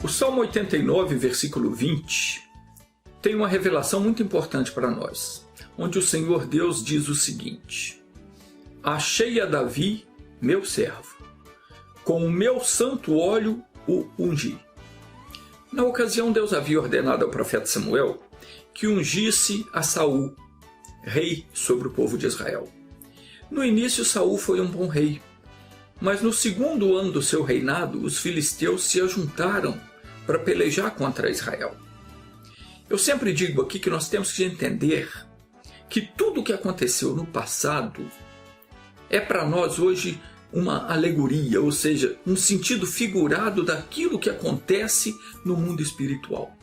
O Salmo 89, versículo 20, tem uma revelação muito importante para nós, onde o Senhor Deus diz o seguinte: achei a Davi, meu servo, com o meu santo óleo o ungi. Na ocasião, Deus havia ordenado ao profeta Samuel que ungisse a Saul, rei sobre o povo de Israel. No início, Saul foi um bom rei, mas no segundo ano do seu reinado, os filisteus se ajuntaram para pelejar contra Israel. Eu sempre digo aqui que nós temos que entender que tudo o que aconteceu no passado é para nós hoje uma alegoria, ou seja, um sentido figurado daquilo que acontece no mundo espiritual.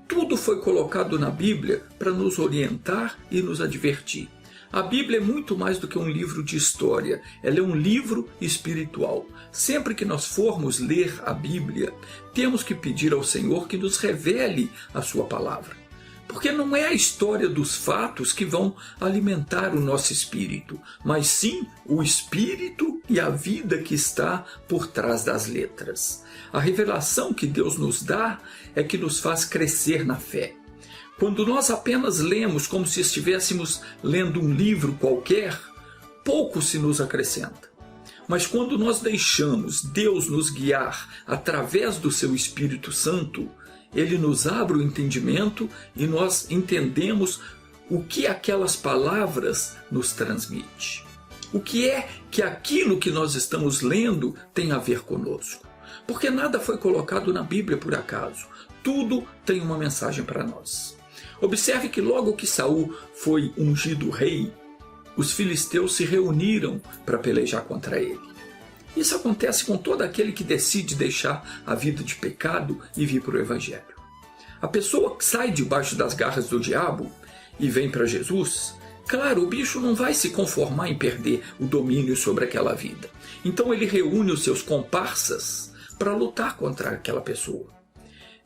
Tudo foi colocado na Bíblia para nos orientar e nos advertir. A Bíblia é muito mais do que um livro de história, ela é um livro espiritual. Sempre que nós formos ler a Bíblia, temos que pedir ao Senhor que nos revele a sua palavra. Porque não é a história dos fatos que vão alimentar o nosso espírito, mas sim o espírito e a vida que está por trás das letras. A revelação que Deus nos dá é que nos faz crescer na fé. Quando nós apenas lemos como se estivéssemos lendo um livro qualquer, pouco se nos acrescenta. Mas quando nós deixamos Deus nos guiar através do seu Espírito Santo, Ele nos abre o entendimento e nós entendemos o que aquelas palavras nos transmitem. O que é que aquilo que nós estamos lendo tem a ver conosco. Porque nada foi colocado na Bíblia por acaso. Tudo tem uma mensagem para nós. Observe que logo que Saul foi ungido rei, os filisteus se reuniram para pelejar contra ele. Isso acontece com todo aquele que decide deixar a vida de pecado e vir para o Evangelho. A pessoa que sai debaixo das garras do diabo e vem para Jesus, claro, o bicho não vai se conformar em perder o domínio sobre aquela vida. Então ele reúne os seus comparsas para lutar contra aquela pessoa.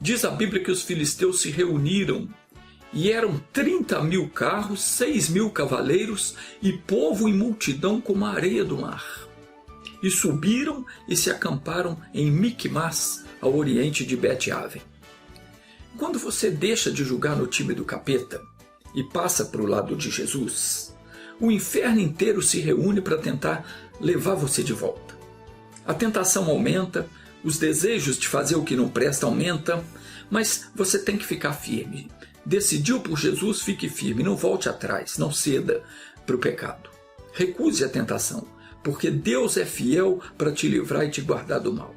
Diz a Bíblia que os filisteus se reuniram e eram 30.000 carros, 6.000 cavaleiros e povo em multidão como a areia do mar. E subiram e se acamparam em Micmas, ao oriente de Bet-Aven. Quando você deixa de julgar no time do capeta e passa para o lado de Jesus, o inferno inteiro se reúne para tentar levar você de volta. A tentação aumenta, os desejos de fazer o que não presta aumentam, mas você tem que ficar firme. Decidiu por Jesus, fique firme, não volte atrás, não ceda para o pecado. Recuse a tentação, porque Deus é fiel para te livrar e te guardar do mal.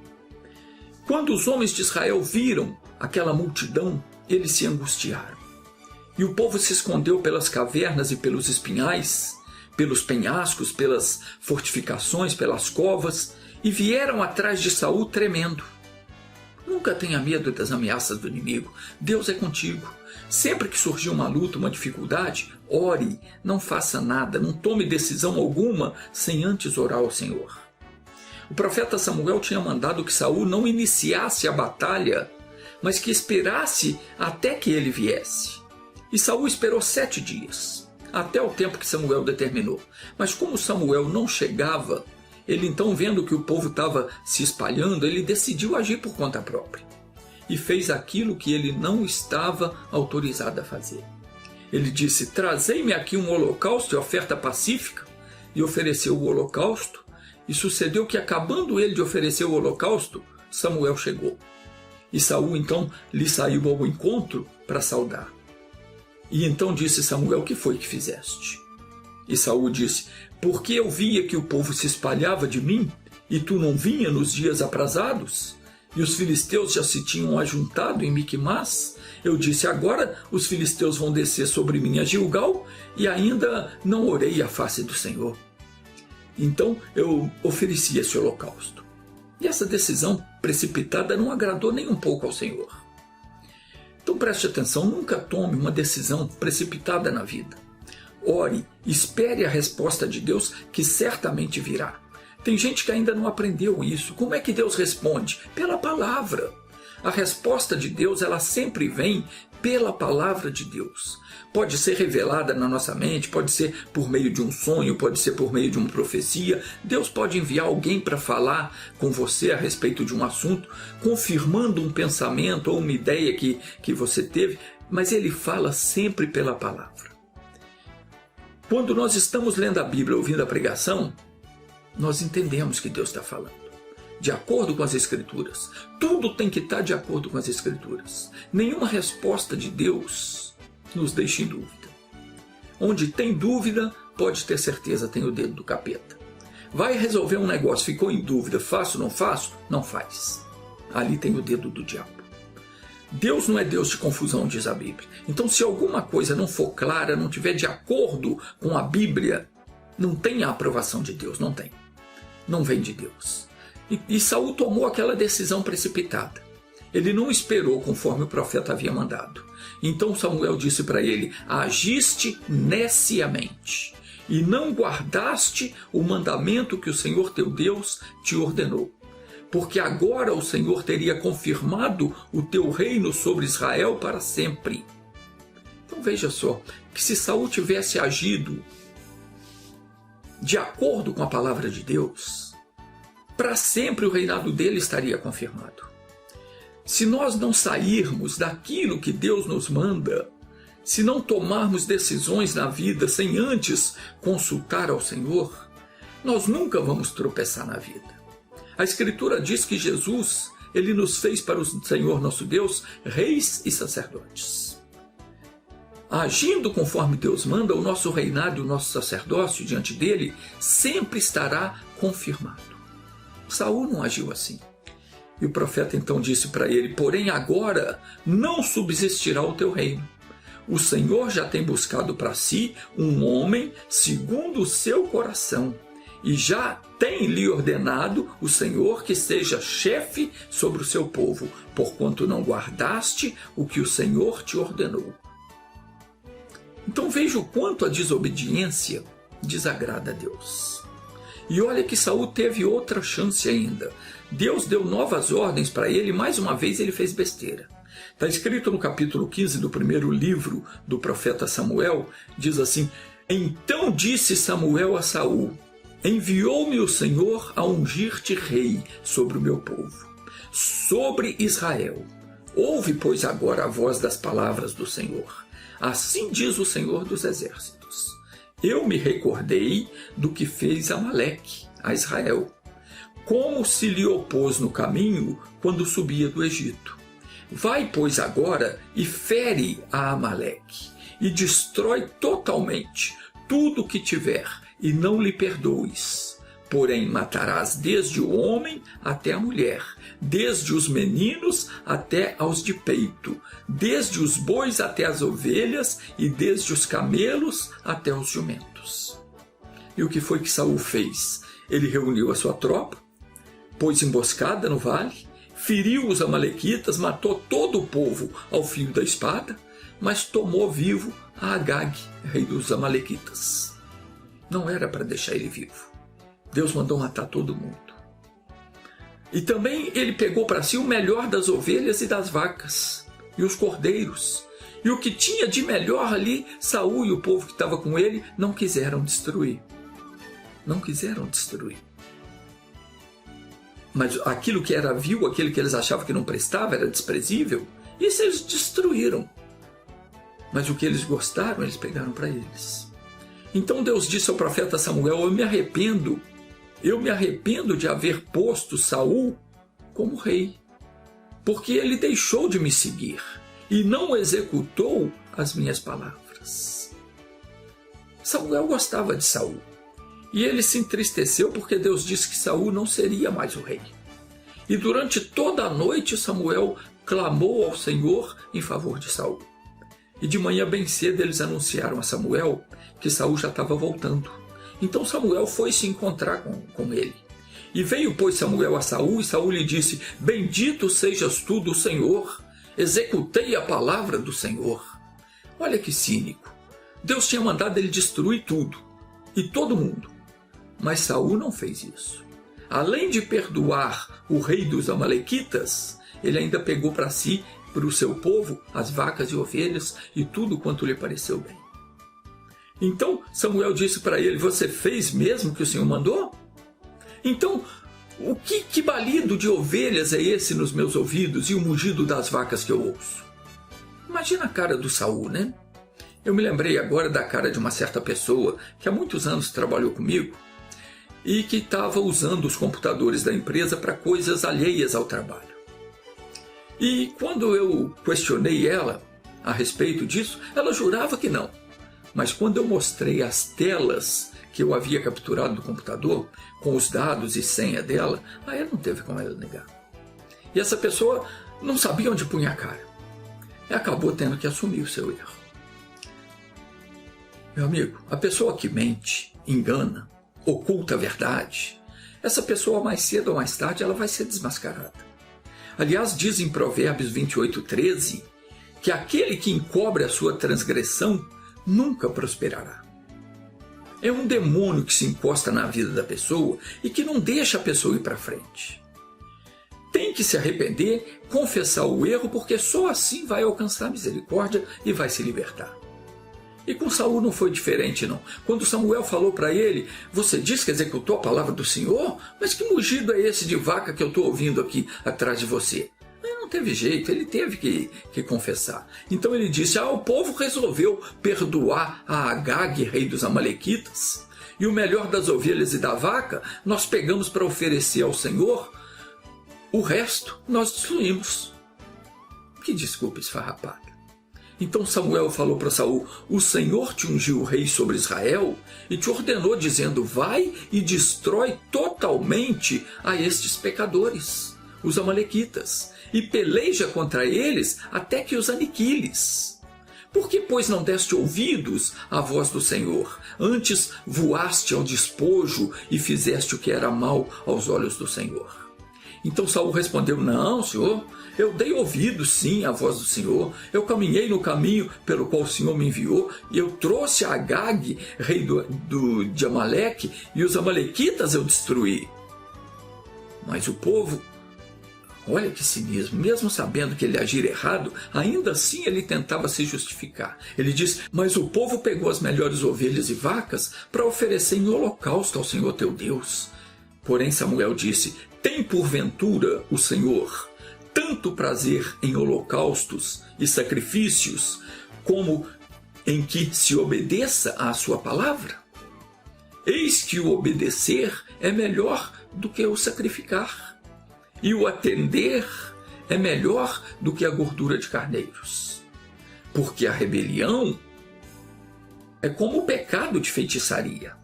Quando os homens de Israel viram aquela multidão, eles se angustiaram. E o povo se escondeu pelas cavernas e pelos espinhais, pelos penhascos, pelas fortificações, pelas covas, e vieram atrás de Saul tremendo. Nunca tenha medo das ameaças do inimigo, Deus é contigo. Sempre que surgir uma luta, uma dificuldade, ore, não faça nada, não tome decisão alguma sem antes orar ao Senhor. O profeta Samuel tinha mandado que Saul não iniciasse a batalha, mas que esperasse até que ele viesse. E Saul esperou 7 dias, até o tempo que Samuel determinou. Mas como Samuel não chegava, ele então, vendo que o povo estava se espalhando, ele decidiu agir por conta própria. E fez aquilo que ele não estava autorizado a fazer. Ele disse: trazei-me aqui um holocausto e oferta pacífica, e ofereceu o holocausto, e sucedeu que, acabando ele de oferecer o holocausto, Samuel chegou. E Saul então lhe saiu ao encontro para saudar. E então disse Samuel: que foi que fizeste? E Saul disse: porque eu via que o povo se espalhava de mim, e tu não vinha nos dias aprazados? E os filisteus já se tinham ajuntado em Micmas, eu disse: agora os filisteus vão descer sobre mim a Gilgal, e ainda não orei a face do Senhor. Então eu ofereci esse holocausto. E essa decisão precipitada não agradou nem um pouco ao Senhor. Então preste atenção, nunca tome uma decisão precipitada na vida. Ore, espere a resposta de Deus, que certamente virá. Tem gente que ainda não aprendeu isso. Como é que Deus responde? Pela palavra. A resposta de Deus, ela sempre vem pela palavra de Deus. Pode ser revelada na nossa mente, pode ser por meio de um sonho, pode ser por meio de uma profecia. Deus pode enviar alguém para falar com você a respeito de um assunto, confirmando um pensamento ou uma ideia que você teve, mas Ele fala sempre pela palavra. Quando nós estamos lendo a Bíblia, ouvindo a pregação, nós entendemos que Deus está falando, de acordo com as Escrituras. Tudo tem que estar de acordo com as Escrituras. Nenhuma resposta de Deus nos deixa em dúvida. Onde tem dúvida, pode ter certeza, tem o dedo do capeta. Vai resolver um negócio, ficou em dúvida, faço ou não faço? Não faz. Ali tem o dedo do diabo. Deus não é Deus de confusão, diz a Bíblia. Então, se alguma coisa não for clara, não tiver de acordo com a Bíblia, não tem a aprovação de Deus, não tem. Não vem de Deus. E Saul tomou aquela decisão precipitada. Ele não esperou conforme o profeta havia mandado. Então Samuel disse para ele: agiste neciamente e não guardaste o mandamento que o Senhor teu Deus te ordenou. Porque agora o Senhor teria confirmado o teu reino sobre Israel para sempre. Então veja só, que se Saul tivesse agido de acordo com a palavra de Deus, para sempre o reinado dele estaria confirmado. Se nós não sairmos daquilo que Deus nos manda, se não tomarmos decisões na vida sem antes consultar ao Senhor, nós nunca vamos tropeçar na vida. A Escritura diz que Jesus, Ele nos fez para o Senhor nosso Deus reis e sacerdotes. Agindo conforme Deus manda, o nosso reinado e o nosso sacerdócio diante dele sempre estará confirmado. Saul não agiu assim. E o profeta então disse para ele: porém agora não subsistirá o teu reino. O Senhor já tem buscado para si um homem segundo o seu coração, e já tem lhe ordenado o Senhor que seja chefe sobre o seu povo, porquanto não guardaste o que o Senhor te ordenou. Então veja o quanto a desobediência desagrada a Deus. E olha que Saul teve outra chance ainda. Deus deu novas ordens para ele e mais uma vez ele fez besteira. Está escrito no capítulo 15 do primeiro livro do profeta Samuel, diz assim: então disse Samuel a Saul: enviou-me o Senhor a ungir-te rei sobre o meu povo, sobre Israel. Ouve, pois, agora a voz das palavras do Senhor. Assim diz o Senhor dos Exércitos: eu me recordei do que fez Amaleque a Israel, como se lhe opôs no caminho quando subia do Egito. Vai, pois, agora e fere a Amaleque, e destrói totalmente tudo o que tiver, e não lhe perdoes. Porém matarás desde o homem até a mulher, desde os meninos até aos de peito, desde os bois até as ovelhas, e desde os camelos até os jumentos. E o que foi que Saul fez? Ele reuniu a sua tropa, pôs emboscada no vale, feriu os amalequitas, matou todo o povo ao fio da espada, mas tomou vivo a Agag, rei dos amalequitas. Não era para deixar ele vivo. Deus mandou matar todo mundo. E também ele pegou para si o melhor das ovelhas e das vacas, e os cordeiros. E o que tinha de melhor ali, Saul e o povo que estava com ele não quiseram destruir. Não quiseram destruir. Mas aquilo que era vil, aquilo que eles achavam que não prestava, era desprezível, isso eles destruíram. Mas o que eles gostaram, eles pegaram para eles. Então Deus disse ao profeta Samuel: eu me arrependo de haver posto Saul como rei, porque ele deixou de me seguir e não executou as minhas palavras. Samuel gostava de Saul, e ele se entristeceu porque Deus disse que Saul não seria mais o rei. E durante toda a noite Samuel clamou ao Senhor em favor de Saul. E de manhã bem cedo eles anunciaram a Samuel que Saul já estava voltando. Então Samuel foi se encontrar com ele. E veio, pois, Samuel a Saul, e Saul lhe disse: bendito sejas tu do Senhor, executei a palavra do Senhor. Olha que cínico. Deus tinha mandado ele destruir tudo, e todo mundo. Mas Saul não fez isso. Além de perdoar o rei dos amalequitas, ele ainda pegou para si para o seu povo as vacas e ovelhas e tudo quanto lhe pareceu bem. Então Samuel disse para ele: você fez mesmo o que o Senhor mandou? Então, que balido de ovelhas é esse nos meus ouvidos e o mugido das vacas que eu ouço? Imagina a cara do Saul, né? Eu me lembrei agora da cara de uma certa pessoa que há muitos anos trabalhou comigo e que estava usando os computadores da empresa para coisas alheias ao trabalho. E quando eu questionei ela a respeito disso, ela jurava que não. Mas quando eu mostrei as telas que eu havia capturado do computador, com os dados e senha dela, aí não teve como ela negar. E essa pessoa não sabia onde punha a cara. E acabou tendo que assumir o seu erro. Meu amigo, a pessoa que mente, engana, oculta a verdade, essa pessoa mais cedo ou mais tarde ela vai ser desmascarada. Aliás, diz em Provérbios 28:13 que aquele que encobre a sua transgressão nunca prosperará. É um demônio que se encosta na vida da pessoa e que não deixa a pessoa ir para frente. Tem que se arrepender, confessar o erro, porque só assim vai alcançar a misericórdia e vai se libertar. E com Saul não foi diferente, não. Quando Samuel falou para ele: você diz que executou a palavra do Senhor? Mas que mugido é esse de vaca que eu estou ouvindo aqui atrás de você? Não teve jeito, ele teve que confessar. Então ele disse: o povo resolveu perdoar a Agag, rei dos Amalequitas, e o melhor das ovelhas e da vaca nós pegamos para oferecer ao Senhor, o resto nós destruímos. Que desculpa esfarrapada. Então Samuel falou para Saul: o Senhor te ungiu rei sobre Israel e te ordenou dizendo: vai e destrói totalmente a estes pecadores, os Amalequitas, e peleja contra eles até que os aniquiles. Por que, pois, não deste ouvidos à voz do Senhor? Antes voaste ao despojo e fizeste o que era mal aos olhos do Senhor. Então Saul respondeu: não, Senhor, eu dei ouvidos sim à voz do Senhor, eu caminhei no caminho pelo qual o Senhor me enviou, e eu trouxe a Agag, rei de Amaleque, e os Amalequitas eu destruí. Mas o povo, olha que cinismo, mesmo sabendo que ele agir errado, ainda assim ele tentava se justificar. Ele diz: mas o povo pegou as melhores ovelhas e vacas para oferecer em holocausto ao Senhor teu Deus. Porém Samuel disse: tem porventura o Senhor tanto prazer em holocaustos e sacrifícios, como em que se obedeça à sua palavra? Eis que o obedecer é melhor do que o sacrificar, e o atender é melhor do que a gordura de carneiros. Porque a rebelião é como o pecado de feitiçaria,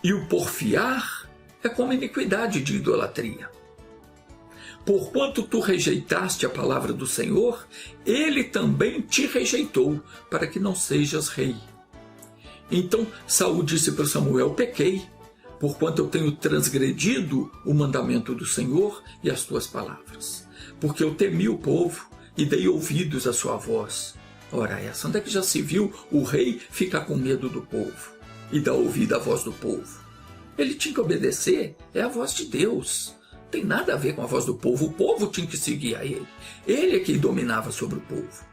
e o porfiar é como a iniquidade de idolatria. Porquanto tu rejeitaste a palavra do Senhor, ele também te rejeitou, para que não sejas rei. Então Saul disse para Samuel: pequei, porquanto eu tenho transgredido o mandamento do Senhor e as tuas palavras, porque eu temi o povo e dei ouvidos à sua voz. Ora essa, onde é que já se viu o rei ficar com medo do povo e dar ouvido à voz do povo? Ele tinha que obedecer, é a voz de Deus. Não tem nada a ver com a voz do povo. O povo tinha que seguir a ele. Ele é que dominava sobre o povo.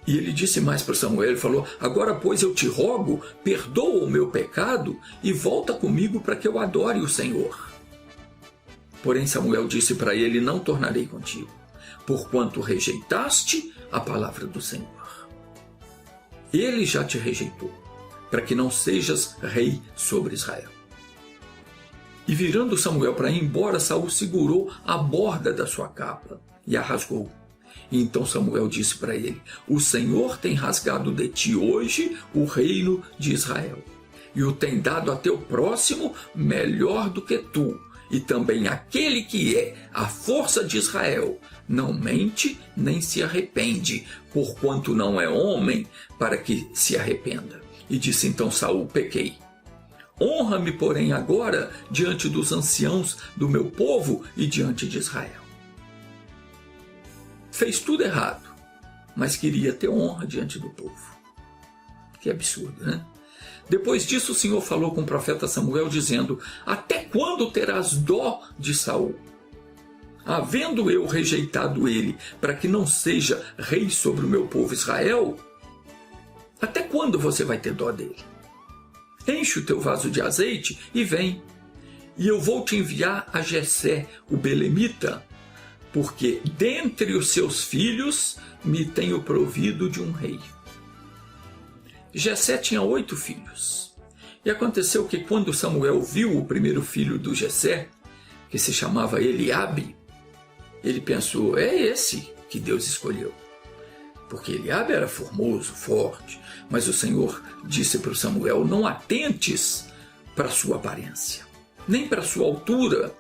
E ele disse mais para Samuel, ele falou: agora, pois, eu te rogo, perdoa o meu pecado e volta comigo para que eu adore o Senhor. Porém Samuel disse para ele: não tornarei contigo, porquanto rejeitaste a palavra do Senhor. Ele já te rejeitou, para que não sejas rei sobre Israel. E virando Samuel para ir embora, Saul segurou a borda da sua capa e a rasgou. E então Samuel disse para ele: o Senhor tem rasgado de ti hoje o reino de Israel, e o tem dado a teu próximo melhor do que tu, e também aquele que é a força de Israel não mente nem se arrepende, porquanto não é homem para que se arrependa. E disse então Saul: pequei. Honra-me, porém, agora diante dos anciãos do meu povo e diante de Israel. Fez tudo errado, mas queria ter honra diante do povo. Que absurdo, né? Depois disso o Senhor falou com o profeta Samuel, dizendo: até quando terás dó de Saul? havendo eu rejeitado ele para que não seja rei sobre o meu povo Israel, até quando você vai ter dó dele? Enche o teu vaso de azeite e vem, e eu vou te enviar a Jessé, o belemita, porque dentre os seus filhos me tenho provido de um rei. Jessé tinha 8 filhos. E aconteceu que quando Samuel viu o primeiro filho do Jessé, que se chamava Eliabe, ele pensou, é esse que Deus escolheu. Porque Eliabe era formoso, forte, mas o Senhor disse para o Samuel, não atentes para a sua aparência, nem para a sua altura,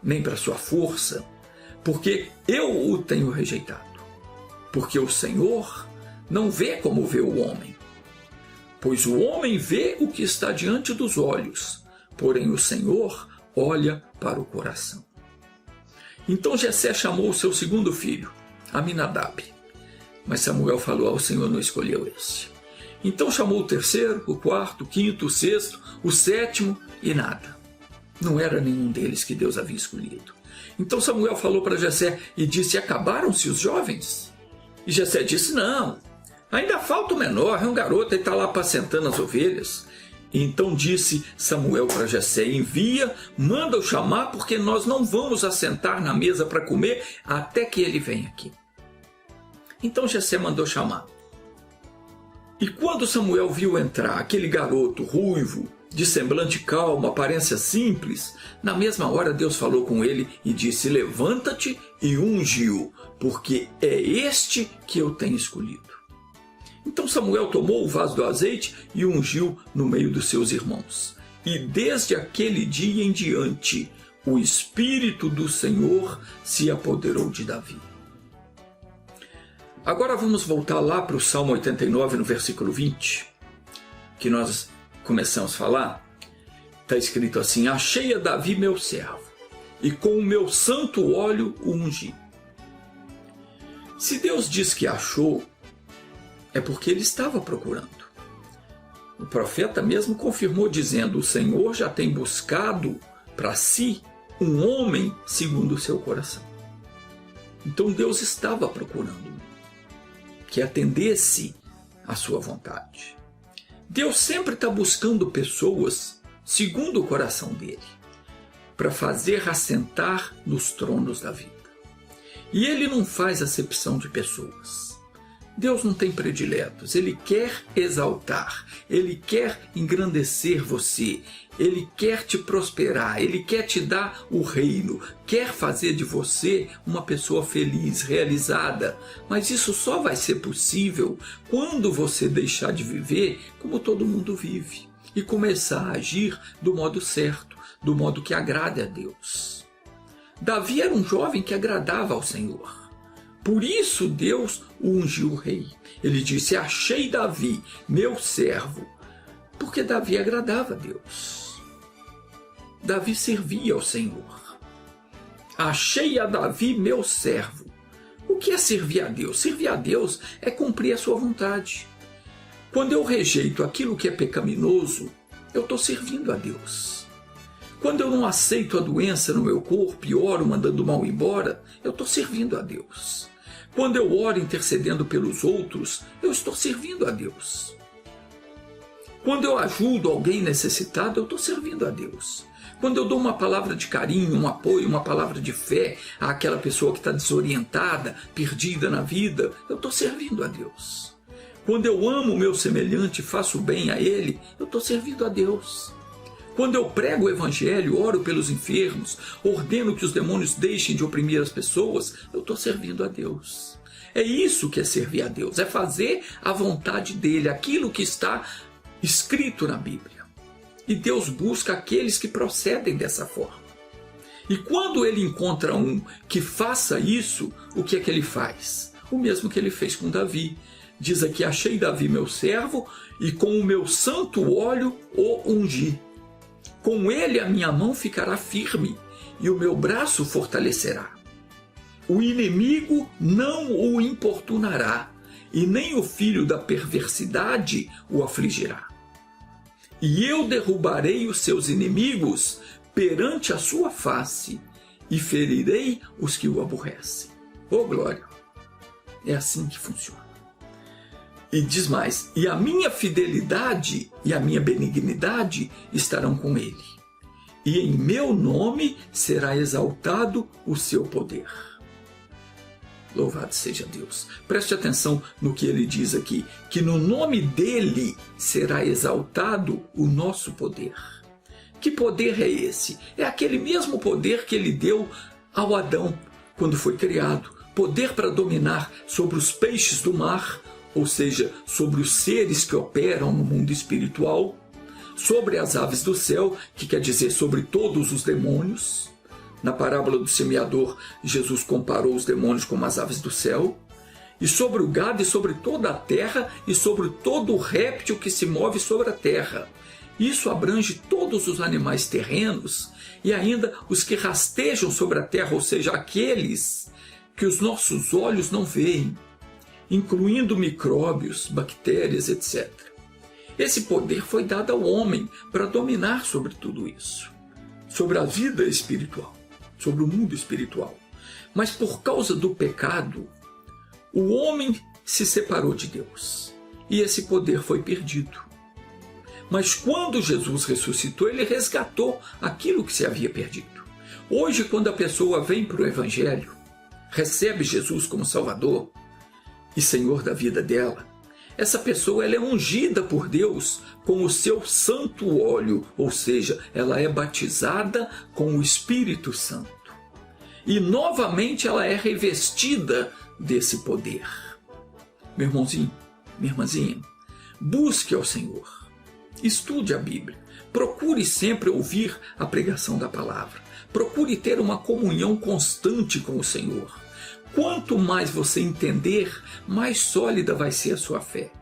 nem para a sua força, porque eu o tenho rejeitado. Porque o Senhor não vê como vê o homem, pois o homem vê o que está diante dos olhos, porém o Senhor olha para o coração. Então Jessé chamou o seu segundo filho, Aminadab. Mas Samuel falou, o Senhor não escolheu esse. Então chamou o terceiro, o quarto, o quinto, o sexto, o sétimo e nada. Não era nenhum deles que Deus havia escolhido. Então Samuel falou para Jessé e disse, acabaram-se os jovens? E Jessé disse, não, ainda falta o menor, é um garoto, ele está lá apacentando as ovelhas. Então disse Samuel para Jessé, envia, manda-o chamar, porque nós não vamos assentar na mesa para comer até que ele venha aqui. Então Jessé mandou chamar. E quando Samuel viu entrar aquele garoto ruivo, de semblante calmo, aparência simples, na mesma hora Deus falou com ele e disse, levanta-te e unge-o, porque é este que eu tenho escolhido. Então Samuel tomou o vaso do azeite e ungiu no meio dos seus irmãos. E desde aquele dia em diante, o Espírito do Senhor se apoderou de Davi. Agora vamos voltar lá para o Salmo 89, no versículo 20, que nós começamos a falar. Está escrito assim, achei a Davi meu servo, e com o meu santo óleo o ungi. Se Deus diz que achou, é porque ele estava procurando. O profeta mesmo confirmou dizendo, o Senhor já tem buscado para si um homem segundo o seu coração. Então Deus estava procurando que atendesse à sua vontade. Deus sempre está buscando pessoas segundo o coração dele, para fazer assentar nos tronos da vida. E ele não faz acepção de pessoas. Deus não tem prediletos, ele quer exaltar, ele quer engrandecer você, ele quer te prosperar, ele quer te dar o reino, quer fazer de você uma pessoa feliz, realizada. Mas isso só vai ser possível quando você deixar de viver como todo mundo vive e começar a agir do modo certo, do modo que agrade a Deus. Davi era um jovem que agradava ao Senhor. Por isso Deus o ungiu rei. Ele disse, achei Davi, meu servo, porque Davi agradava a Deus. Davi servia ao Senhor. Achei a Davi, meu servo. O que é servir a Deus? Servir a Deus é cumprir a sua vontade. Quando eu rejeito aquilo que é pecaminoso, eu estou servindo a Deus. Quando eu não aceito a doença no meu corpo e oro mandando o mal embora, eu estou servindo a Deus. Quando eu oro intercedendo pelos outros, eu estou servindo a Deus. Quando eu ajudo alguém necessitado, eu estou servindo a Deus. Quando eu dou uma palavra de carinho, um apoio, uma palavra de fé àquela pessoa que está desorientada, perdida na vida, eu estou servindo a Deus. Quando eu amo o meu semelhante e faço bem a ele, eu estou servindo a Deus. Quando eu prego o evangelho, oro pelos enfermos, ordeno que os demônios deixem de oprimir as pessoas, eu estou servindo a Deus. É isso que é servir a Deus, é fazer a vontade dele, aquilo que está escrito na Bíblia. E Deus busca aqueles que procedem dessa forma. E quando ele encontra um que faça isso, o que é que ele faz? O mesmo que ele fez com Davi. Diz aqui, achei Davi meu servo, e com o meu santo óleo o ungi. Com ele a minha mão ficará firme e o meu braço fortalecerá. O inimigo não o importunará e nem o filho da perversidade o afligirá. E eu derrubarei os seus inimigos perante a sua face e ferirei os que o aborrecem. Oh, glória! É assim que funciona. E diz mais: e a minha fidelidade e a minha benignidade estarão com ele, e em meu nome será exaltado o seu poder. Louvado seja Deus. Preste atenção no que ele diz aqui, que no nome dele será exaltado o nosso poder. Que poder é esse? É aquele mesmo poder que ele deu ao Adão quando foi criado. Poder para dominar sobre os peixes do mar, ou seja, sobre os seres que operam no mundo espiritual, sobre as aves do céu, que quer dizer sobre todos os demônios. Na parábola do semeador, Jesus comparou os demônios como as aves do céu. E sobre o gado, e sobre toda a terra, e sobre todo o réptil que se move sobre a terra. Isso abrange todos os animais terrenos e ainda os que rastejam sobre a terra, ou seja, aqueles que os nossos olhos não veem, incluindo micróbios, bactérias, etc. Esse poder foi dado ao homem para dominar sobre tudo isso, sobre a vida espiritual, sobre o mundo espiritual. Mas por causa do pecado, o homem se separou de Deus e esse poder foi perdido. Mas quando Jesus ressuscitou, ele resgatou aquilo que se havia perdido. Hoje, quando a pessoa vem para o Evangelho, recebe Jesus como Salvador e Senhor da vida dela, essa pessoa ela é ungida por Deus com o seu santo óleo, ou seja, ela é batizada com o Espírito Santo. E novamente ela é revestida desse poder. Meu irmãozinho, minha irmãzinha, busque ao Senhor. Estude a Bíblia, procure sempre ouvir a pregação da palavra, procure ter uma comunhão constante com o Senhor. Quanto mais você entender, mais sólida vai ser a sua fé.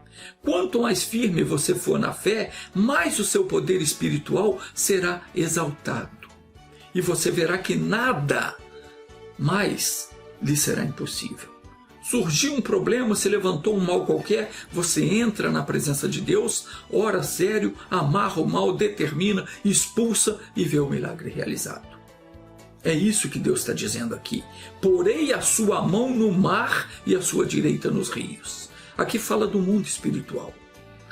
Quanto mais firme você for na fé, mais o seu poder espiritual será exaltado. E você verá que nada mais lhe será impossível. Surgiu um problema, se levantou um mal qualquer, você entra na presença de Deus, ora sério, amarra o mal, determina, expulsa e vê o milagre realizado. É isso que Deus está dizendo aqui. Porei a sua mão no mar e a sua direita nos rios. Aqui fala do mundo espiritual.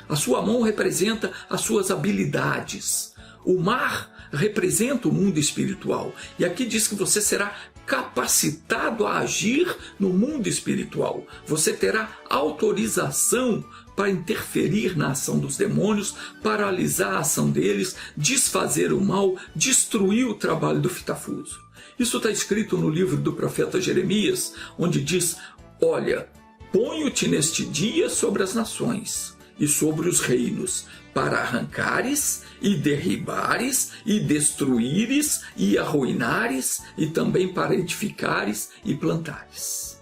A sua mão representa as suas habilidades. O mar representa o mundo espiritual. E aqui diz que você será capacitado a agir no mundo espiritual. Você terá autorização para interferir na ação dos demônios, paralisar a ação deles, desfazer o mal, destruir o trabalho do fitafuso. Isso está escrito no livro do profeta Jeremias, onde diz: olha, ponho-te neste dia sobre as nações e sobre os reinos, para arrancares e derribares e destruíres e arruinares, e também para edificares e plantares.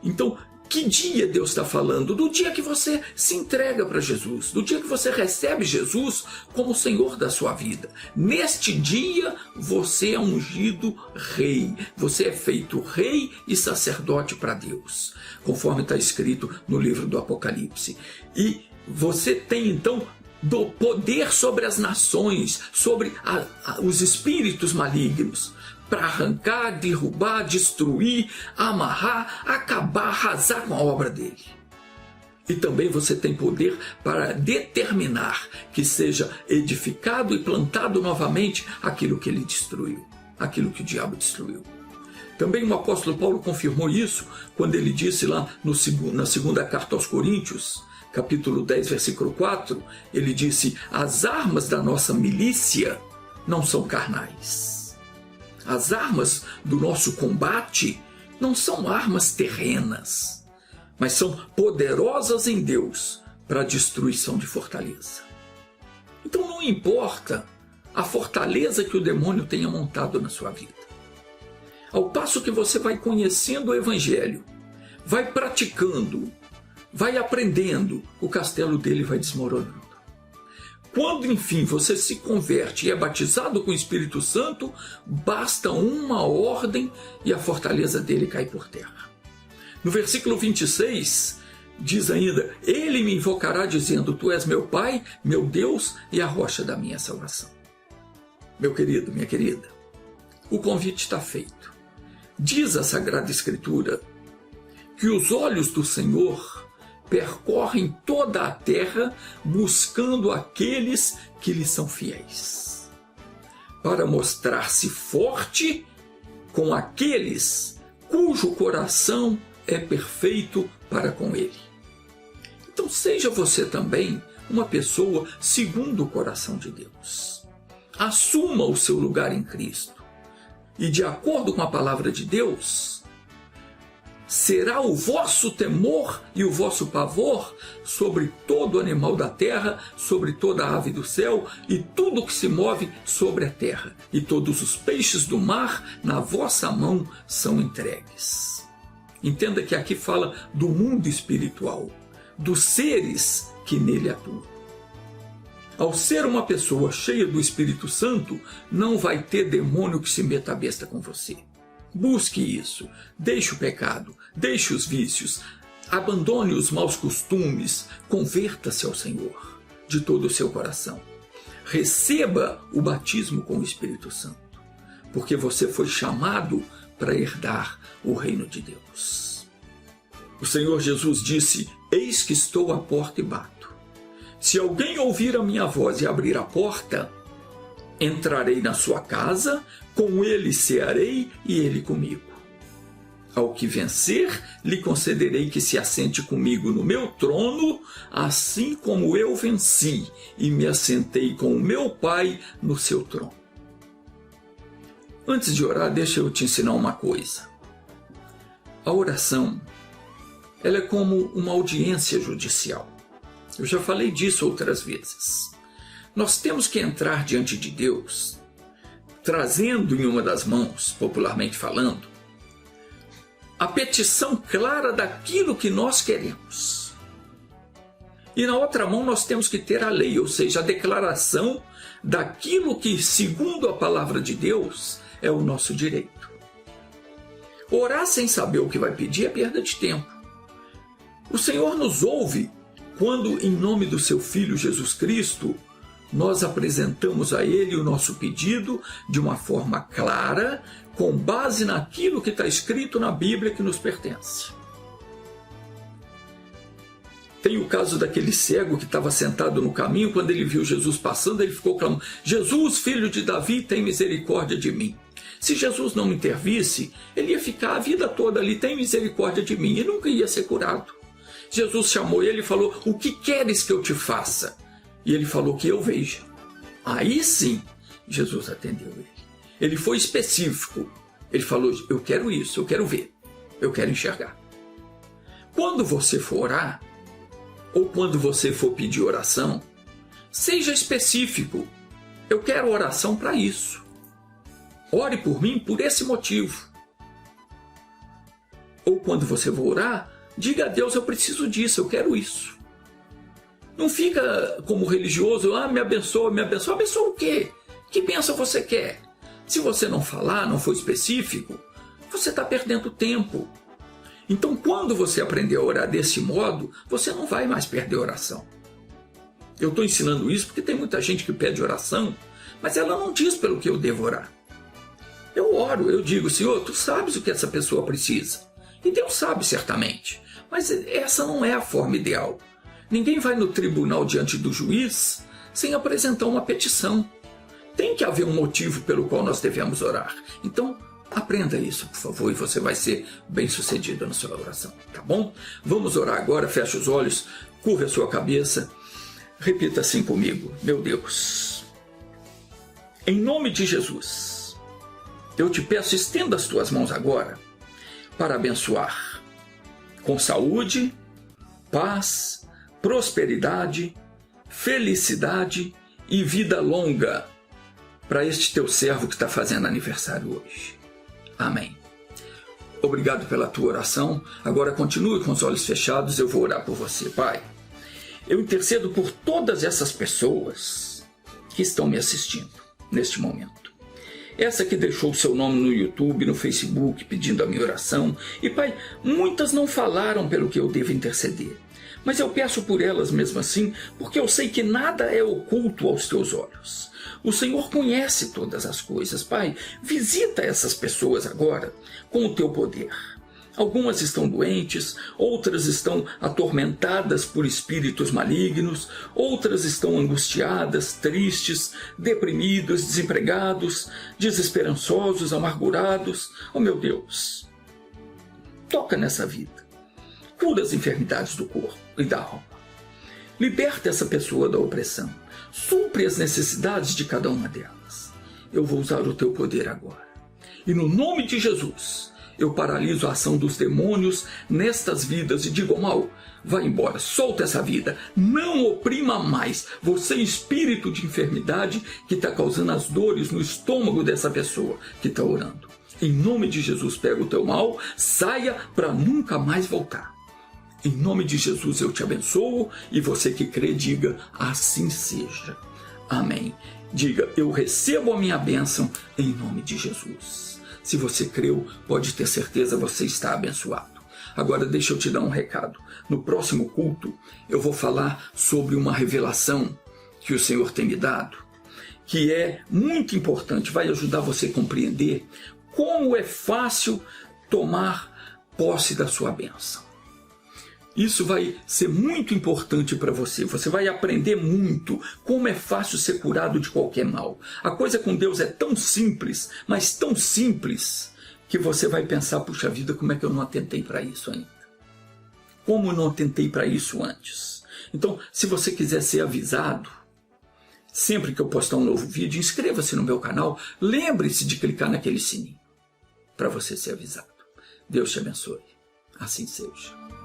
Então, que dia Deus está falando? Do dia que você se entrega para Jesus, do dia que você recebe Jesus como Senhor da sua vida. Neste dia você é ungido rei, você é feito rei e sacerdote para Deus, conforme está escrito no livro do Apocalipse. E você tem então do poder sobre as nações, sobre os espíritos malignos, para arrancar, derrubar, destruir, amarrar, acabar, arrasar com a obra dele. E também você tem poder para determinar que seja edificado e plantado novamente aquilo que ele destruiu, aquilo que o diabo destruiu. Também o apóstolo Paulo confirmou isso quando ele disse lá na segunda carta aos Coríntios, capítulo 10, versículo 4, ele disse: as armas da nossa milícia não são carnais. As armas do nosso combate não são armas terrenas, mas são poderosas em Deus para a destruição de fortaleza. Então não importa a fortaleza que o demônio tenha montado na sua vida. Ao passo que você vai conhecendo o Evangelho, vai praticando, vai aprendendo, o castelo dele vai desmoronando. Quando, enfim, você se converte e é batizado com o Espírito Santo, basta uma ordem e a fortaleza dele cai por terra. No versículo 26, diz ainda: ele me invocará dizendo: tu és meu Pai, meu Deus e a rocha da minha salvação. Meu querido, minha querida, o convite está feito. Diz a Sagrada Escritura que os olhos do Senhor percorrem toda a terra buscando aqueles que lhe são fiéis, para mostrar-se forte com aqueles cujo coração é perfeito para com ele. Então seja você também uma pessoa segundo o coração de Deus. Assuma o seu lugar em Cristo. E de acordo com a palavra de Deus, será o vosso temor e o vosso pavor sobre todo animal da terra, sobre toda ave do céu e tudo que se move sobre a terra. E todos os peixes do mar na vossa mão são entregues. Entenda que aqui fala do mundo espiritual, dos seres que nele atuam. Ao ser uma pessoa cheia do Espírito Santo, não vai ter demônio que se meta a besta com você. Busque isso, deixe o pecado, deixe os vícios, abandone os maus costumes, converta-se ao Senhor de todo o seu coração. Receba o batismo com o Espírito Santo, porque você foi chamado para herdar o reino de Deus. O Senhor Jesus disse: eis que estou à porta e bato. Se alguém ouvir a minha voz e abrir a porta, entrarei na sua casa, com ele cearei e ele comigo. Ao que vencer, lhe concederei que se assente comigo no meu trono, assim como eu venci e me assentei com o meu Pai no seu trono. Antes de orar, deixa eu te ensinar uma coisa. A oração, ela é como uma audiência judicial. Eu já falei disso outras vezes. Nós temos que entrar diante de Deus, trazendo em uma das mãos, popularmente falando, a petição clara daquilo que nós queremos. E na outra mão nós temos que ter a lei, ou seja, a declaração daquilo que, segundo a palavra de Deus, é o nosso direito. Orar sem saber o que vai pedir é perda de tempo. O Senhor nos ouve quando, em nome do seu Filho Jesus Cristo, nós apresentamos a Ele o nosso pedido de uma forma clara, com base naquilo que está escrito na Bíblia que nos pertence. Tem o caso daquele cego que estava sentado no caminho, quando ele viu Jesus passando, ele ficou clamando: Jesus, filho de Davi, tem misericórdia de mim. Se Jesus não intervisse, ele ia ficar a vida toda ali: tem misericórdia de mim, e nunca ia ser curado. Jesus chamou ele e falou: o que queres que eu te faça? E ele falou: que eu veja. Aí sim, Jesus atendeu ele. Ele foi específico. Ele falou: eu quero isso, eu quero ver, eu quero enxergar. Quando você for orar, ou quando você for pedir oração, seja específico. Eu quero oração para isso. Ore por mim por esse motivo. Ou quando você for orar, diga a Deus: eu preciso disso, eu quero isso. Não fica como religioso: me abençoa, me abençoa. Abençoa o quê? Que bênção você quer? Se você não falar, não for específico, você está perdendo tempo. Então, quando você aprender a orar desse modo, você não vai mais perder oração. Eu estou ensinando isso porque tem muita gente que pede oração, mas ela não diz pelo que eu devo orar. Eu oro, eu digo: Senhor, tu sabes o que essa pessoa precisa. E Deus sabe certamente, mas essa não é a forma ideal. Ninguém vai no tribunal diante do juiz sem apresentar uma petição. Tem que haver um motivo pelo qual nós devemos orar. Então, aprenda isso, por favor, e você vai ser bem-sucedido na sua oração, tá bom? Vamos orar agora, feche os olhos, curva a sua cabeça, repita assim comigo: meu Deus, em nome de Jesus, eu te peço, estenda as tuas mãos agora para abençoar com saúde, paz, prosperidade, felicidade e vida longa para este teu servo que está fazendo aniversário hoje. Amém. Obrigado pela tua oração. Agora continue com os olhos fechados, eu vou orar por você. Pai, eu intercedo por todas essas pessoas que estão me assistindo neste momento. Essa que deixou o seu nome no YouTube, no Facebook, pedindo a minha oração. E, Pai, muitas não falaram pelo que eu devo interceder. Mas eu peço por elas mesmo assim, porque eu sei que nada é oculto aos teus olhos. O Senhor conhece todas as coisas, Pai. Visita essas pessoas agora com o teu poder. Algumas estão doentes, outras estão atormentadas por espíritos malignos, outras estão angustiadas, tristes, deprimidos, desempregados, desesperançosos, amargurados. Oh, meu Deus, toca nessa vida. Cura as enfermidades do corpo e da alma. Liberta essa pessoa da opressão. Supre as necessidades de cada uma delas. Eu vou usar o teu poder agora. E no nome de Jesus, eu paraliso a ação dos demônios nestas vidas e digo ao mal, vai embora, solta essa vida, não oprima mais. Você, espírito de enfermidade que está causando as dores no estômago dessa pessoa que está orando. Em nome de Jesus, pega o teu mal, saia para nunca mais voltar. Em nome de Jesus eu te abençoo e você que crê, diga assim seja. Amém. Diga, eu recebo a minha bênção em nome de Jesus. Se você creu, pode ter certeza, você está abençoado. Agora deixa eu te dar um recado. No próximo culto eu vou falar sobre uma revelação que o Senhor tem me dado, que é muito importante, vai ajudar você a compreender como é fácil tomar posse da sua bênção. Isso vai ser muito importante para você. Você vai aprender muito como é fácil ser curado de qualquer mal. A coisa com Deus é tão simples, mas tão simples, que você vai pensar, puxa vida, como é que eu não atentei para isso ainda? Como eu não atentei para isso antes? Então, se você quiser ser avisado, sempre que eu postar um novo vídeo, inscreva-se no meu canal. Lembre-se de clicar naquele sininho para você ser avisado. Deus te abençoe. Assim seja.